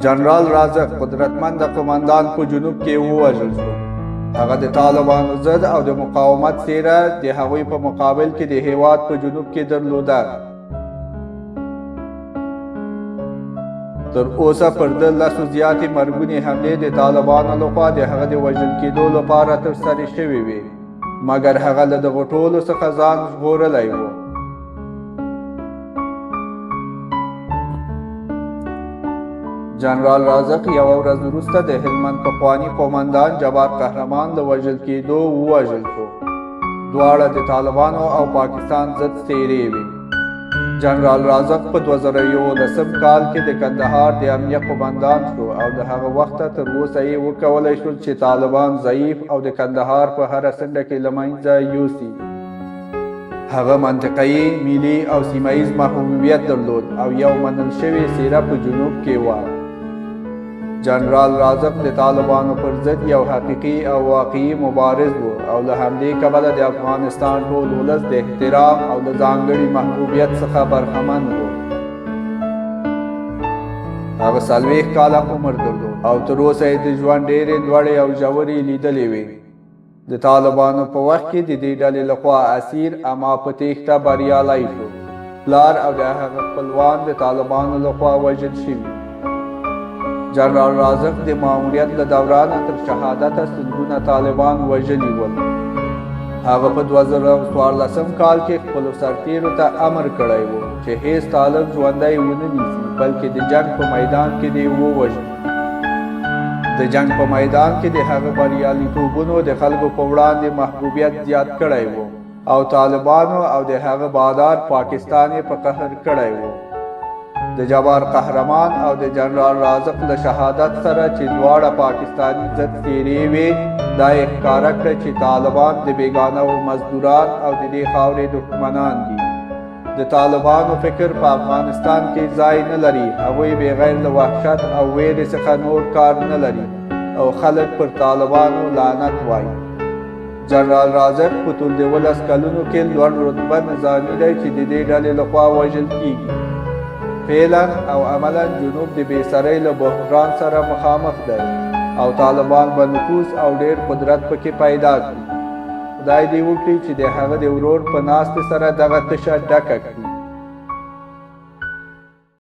جنرال رازق قدرتمند قومندان په جنوب کې ووژل شو. هغه د طالبانو ضد او د مقاومت څیره د هغوی په مقابل کې د هیواد په جنوب کې درلوده. تر اوسه پر 10 زیاتې مرګونې حملې د طالبانو لخوا د هغه د وژل کېدو لپاره ترسره شوې وې، مګر هغه له دغو ټولو څخه ځان ژغورلی و. جنرال رازق یوه ورځ وروسته د هلمند پخواني قومندان جبار قهرمان له وژل کېدو ووژل شو. دواړه د طالبانو او پاکستان ضد څیرې وې. جنرال رازق په 2011 کال کې د کندهار د امنیه قومندان شو او د هغه وخته تر اوسه یې وکولی شول چې طالبان ضعیف او د کندهار په هره څنډه کې له منځه یوسي. هغه منطقه‌یي، ملي او سیمه ییز محبوبیت درلود او یو منل شوې څیره په جنوب کې وه. جنرال رازق د طالبانو پر ضد یو حقیقي او واقعي مبارز و او له همدې کبله د افغانستان ټول ولس د احترام او د ځانګړي محبوبیت څخه برخمن و. هغه 40 کاله عمر درلود او تر اوسه یې د ژوند ډېرې لوړې او ژورې لیدلې وې. د طالبانو په وخت کې د دې ډلې لخوا اسیر اما په تېښته بریالی شو. پلار او د هغه خپلوان د طالبانو لخوا وژل شوي. جنرال رازق د ماموریت له دورانه تر شهادته سلګونه طالبان وژلي ول. هغه په 2014 کال کې خپلو سرتیرو ته امر کړی و چې هیڅ طالب ژوندی ونه نیسي، بلکې د جنګ په میدان کې دې ووژني. د جنګ په میدان کې د هغه بریالیتوبونو د خلکو په وړاندې محبوبیت زیات کړی و او طالبانو او د هغه بادار پاکستان یې په قهر کړی و. د جبار قهرمان او د جنرال رازق له شهادت سره چې دواړه پاکستاني ضد څیرې وې، دا یې ښکاره کړه چې طالبان د بېګانه و مزدوران او د دې خاورې دښمنان دي. د طالبانو فکر په افغانستان کې ځای نه لري. هغوی بغیر له وحشت او ویرې څخه نور کار نه لري او خلک پر طالبانو لعنت وایي. جنرال رازق په ټول 12 کلونو کې لوړ رتبه نظامي دی چې د دې ډلې لخوا وژل کیږي. فعلا او عملا جنوب د بېسرۍ له بحران سره مخامخ دی او طالبان به نفوذ او ډېر قدرت پکې پیدا کړي. خدای دې وکړي چې د هغه د ورور په ناستې سره دغه تشه ډکه کړي.